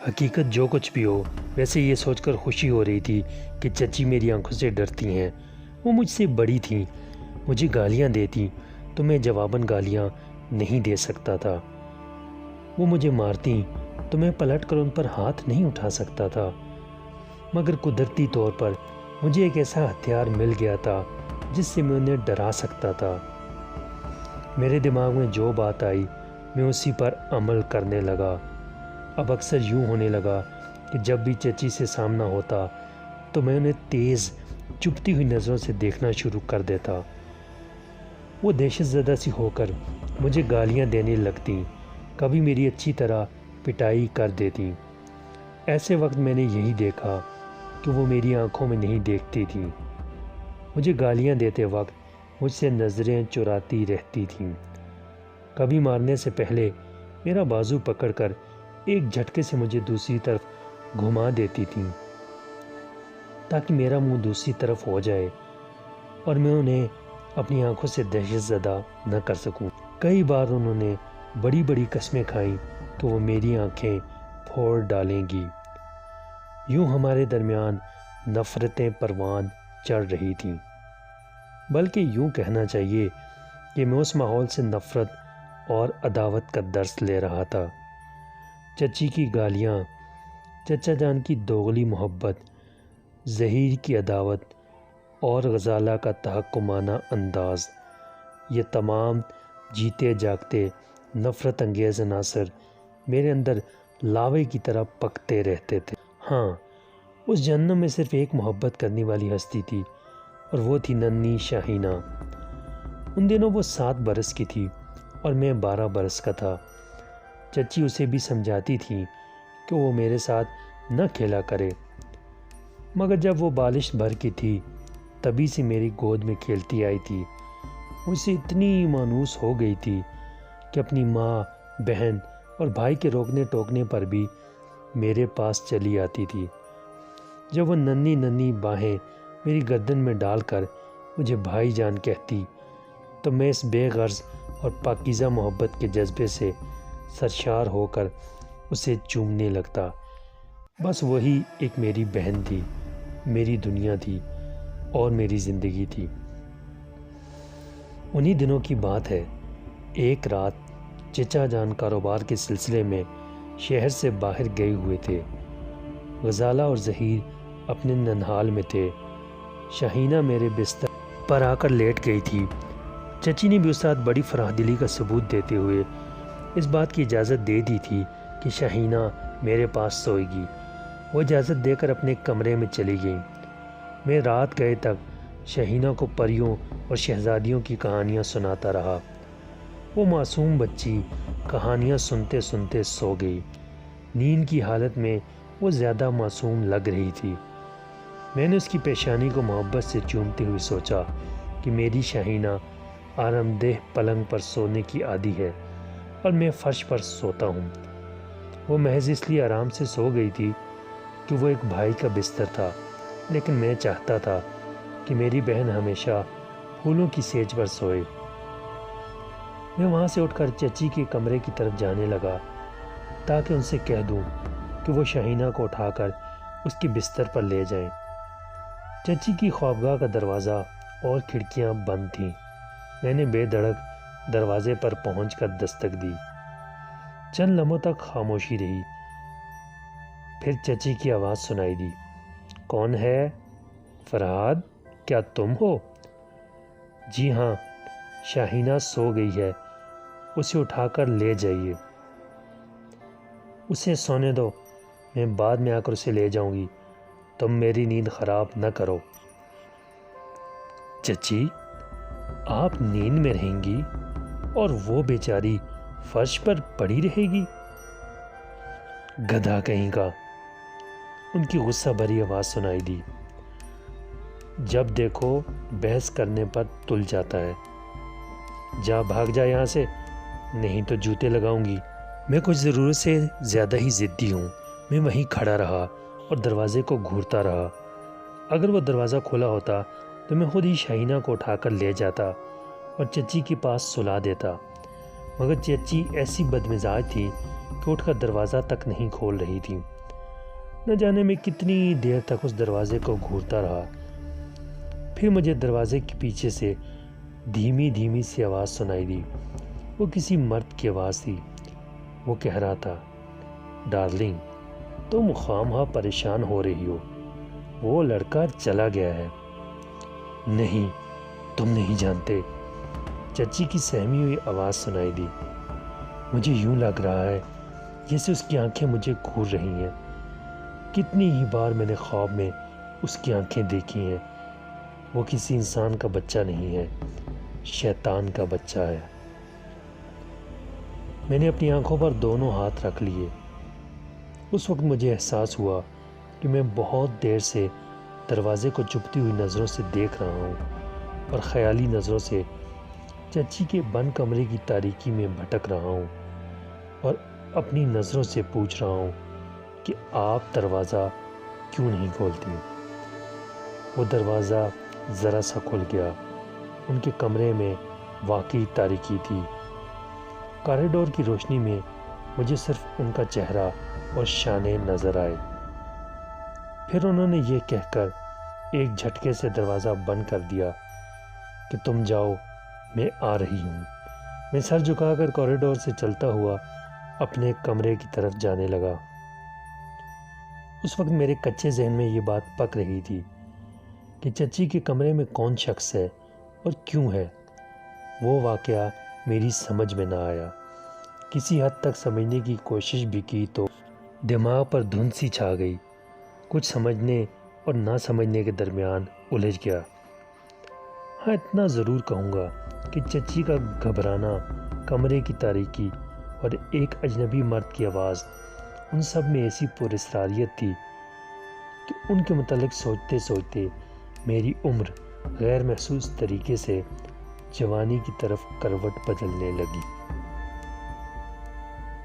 حقیقت جو کچھ بھی ہو، ویسے یہ سوچ کر خوشی ہو رہی تھی کہ چچی میری آنکھوں سے ڈرتی ہیں۔ وہ مجھ سے بڑی تھیں، مجھے گالیاں دیتی تو میں جواباً گالیاں نہیں دے سکتا تھا۔ وہ مجھے مارتی تو میں پلٹ کر ان پر ہاتھ نہیں اٹھا سکتا تھا، مگر قدرتی طور پر مجھے ایک ایسا ہتھیار مل گیا تھا جس سے میں انہیں ڈرا سکتا تھا۔ میرے دماغ میں جو بات آئی میں اسی پر عمل کرنے لگا۔ اب اکثر یوں ہونے لگا کہ جب بھی چچی سے سامنا ہوتا تو میں انہیں تیز چبھتی ہوئی نظروں سے دیکھنا شروع کر دیتا۔ وہ دہشت زدہ سی ہو کر مجھے گالیاں دینے لگتیں، کبھی میری اچھی طرح پٹائی کر دیتی۔ ایسے وقت میں نے یہی دیکھا کہ وہ میری آنکھوں میں نہیں دیکھتی تھیں، مجھے گالیاں دیتے وقت مجھ سے نظریں چراتی رہتی تھیں۔ کبھی مارنے سے پہلے میرا بازو پکڑ کر ایک جھٹکے سے مجھے دوسری طرف گھما دیتی تھیں تاکہ میرا منہ دوسری طرف ہو جائے اور میں انہیں اپنی آنکھوں سے دہشت زدہ نہ کر سکوں۔ کئی بار انہوں نے بڑی بڑی قسمیں کھائیں کہ وہ میری آنکھیں پھوڑ ڈالیں گی۔ یوں ہمارے درمیان نفرتیں پروان چڑھ رہی تھیں، بلکہ یوں کہنا چاہیے کہ میں اس ماحول سے نفرت اور عداوت کا درس لے رہا تھا۔ چچی کی گالیاں، چچا جان کی دوغلی محبت، ظہیر کی عداوت اور غزالہ کا تحکمانہ انداز، یہ تمام جیتے جاگتے نفرت انگیز عناصر میرے اندر لاوے کی طرح پکتے رہتے تھے۔ ہاں، اس جہنم میں صرف ایک محبت کرنے والی ہستی تھی اور وہ تھی ننھی شاہینہ۔ ان دنوں وہ 7 برس کی تھی اور میں 12 برس کا تھا۔ چچی اسے بھی سمجھاتی تھی کہ وہ میرے ساتھ نہ کھیلا کرے، مگر جب وہ بالش بھر کی تھی تبھی سے میری گود میں کھیلتی آئی تھی۔ مجھ سے اتنی مانوس ہو گئی تھی کہ اپنی ماں، بہن اور بھائی کے روکنے ٹوکنے پر بھی میرے پاس چلی آتی تھی۔ جب وہ ننھی ننھی باہیں میری گردن میں ڈال کر مجھے بھائی جان کہتی تو میں اس بے غرض اور پاکیزہ محبت کے جذبے سے سرشار ہو کر اسے چومنے لگتا۔ بس وہی ایک میری بہن تھی، میری دنیا تھی اور میری زندگی تھی۔ انہی دنوں کی بات ہے، ایک رات چچا جان کاروبار کے سلسلے میں شہر سے باہر گئے ہوئے تھے۔ غزالہ اور ظہیر اپنے ننہال میں تھے۔ شاہینہ میرے بستر پر آ کر لیٹ گئی تھی۔ چچی نے بھی اس رات بڑی فراخ دلی کا ثبوت دیتے ہوئے اس بات کی اجازت دے دی تھی کہ شاہینہ میرے پاس سوئے گی۔ وہ اجازت دے کر اپنے کمرے میں چلی گئیں۔ میں رات گئے تک شاہینہ کو پریوں اور شہزادیوں کی کہانیاں سناتا رہا۔ وہ معصوم بچی کہانیاں سنتے سنتے سو گئی۔ نیند کی حالت میں وہ زیادہ معصوم لگ رہی تھی۔ میں نے اس کی پیشانی کو محبت سے چومتے ہوئے سوچا کہ میری شاہینہ آرام دہ پلنگ پر سونے کی عادی ہے اور میں فرش پر سوتا ہوں۔ وہ محض اس لیے آرام سے سو گئی تھی کہ وہ ایک بھائی کا بستر تھا، لیکن میں چاہتا تھا کہ میری بہن ہمیشہ پھولوں کی سیج پر سوئے۔ میں وہاں سے اٹھ کر چچی کے کمرے کی طرف جانے لگا تاکہ ان سے کہہ دوں کہ وہ شاہینہ کو اٹھا کر اس کے بستر پر لے جائیں۔ چچی کی خوابگاہ کا دروازہ اور کھڑکیاں بند تھیں۔ میں نے بے دھڑک دروازے پر پہنچ کر دستک دی۔ چند لمحوں تک خاموشی رہی، پھر چچی کی آواز سنائی دی، کون ہے؟ فرہاد، کیا تم ہو؟ جی ہاں، شاہینہ سو گئی ہے، اسے اٹھا کر لے جائیے۔ اسے سونے دو، میں بعد میں آ کر اسے لے جاؤں گی، تم میری نیند خراب نہ کرو۔ چچی، آپ نیند میں رہیں گی اور وہ بیچاری فرش پر پڑی رہے گی؟ گدھا کہیں کا، ان کی غصہ بھری آواز سنائی دی۔ جب دیکھو بحث کرنے پر تل جاتا ہے، جا بھاگ جا یہاں سے، نہیں تو جوتے لگاؤں گی۔ میں کچھ ضرورت سے زیادہ ہی ضدی ہوں۔ میں وہیں کھڑا رہا اور دروازے کو گھورتا رہا۔ اگر وہ دروازہ کھلا ہوتا تو میں خود ہی شاہینہ کو اٹھا کر لے جاتا اور چچی کے پاس سلا دیتا، مگر چچی ایسی بدمزاج تھی کہ اٹھ کر دروازہ تک نہیں کھول رہی تھی۔ نہ جانے میں کتنی دیر تک اس دروازے کو گھورتا رہا۔ پھر مجھے دروازے کے پیچھے سے دھیمی دھیمی سی آواز سنائی دی۔ وہ کسی مرد کی آواز تھی۔ وہ کہہ رہا تھا، ڈارلنگ تم خواہ پریشان ہو رہی ہو، وہ لڑکا چلا گیا ہے۔ نہیں، تم نہیں جانتے، چچی کی سہمی ہوئی آواز سنائی دی۔ مجھے یوں لگ رہا ہے جیسے اس کی آنکھیں مجھے گھور رہی ہیں۔ کتنی ہی بار میں نے خواب میں اس کی آنکھیں دیکھی ہیں۔ وہ کسی انسان کا بچہ نہیں ہے، شیطان کا بچہ ہے۔ میں نے اپنی آنکھوں پر دونوں ہاتھ رکھ لیے۔ اس وقت مجھے احساس ہوا کہ میں بہت دیر سے دروازے کو چبھتی ہوئی نظروں سے دیکھ رہا ہوں اور خیالی نظروں سے چچی کے بند کمرے کی تاریکی میں بھٹک رہا ہوں اور اپنی نظروں سے پوچھ رہا ہوں کہ آپ دروازہ کیوں نہیں کھولتی؟ وہ دروازہ ذرا سا کھل گیا۔ ان کے کمرے میں واقعی تاریکی تھی۔ کاریڈور کی روشنی میں مجھے صرف ان کا چہرہ اور شانے نظر آئے۔ پھر انہوں نے یہ کہہ کر ایک جھٹکے سے دروازہ بند کر دیا کہ تم جاؤ، میں آ رہی ہوں۔ میں سر جھکا کر کوریڈور سے چلتا ہوا اپنے کمرے کی طرف جانے لگا۔ اس وقت میرے کچے ذہن میں یہ بات پک رہی تھی کہ چچی کے کمرے میں کون شخص ہے اور کیوں ہے۔ وہ واقعہ میری سمجھ میں نہ آیا۔ کسی حد تک سمجھنے کی کوشش بھی کی تو دماغ پر دھند سی چھا گئی۔ کچھ سمجھنے اور نہ سمجھنے کے درمیان الجھ گیا۔ ہاں، اتنا ضرور کہوں گا کہ چچی کا گھبرانا، کمرے کی تاریکی اور ایک اجنبی مرد کی آواز، ان سب میں ایسی پراسراریت تھی کہ ان کے متعلق سوچتے سوچتے میری عمر غیر محسوس طریقے سے جوانی کی طرف کروٹ بدلنے لگی۔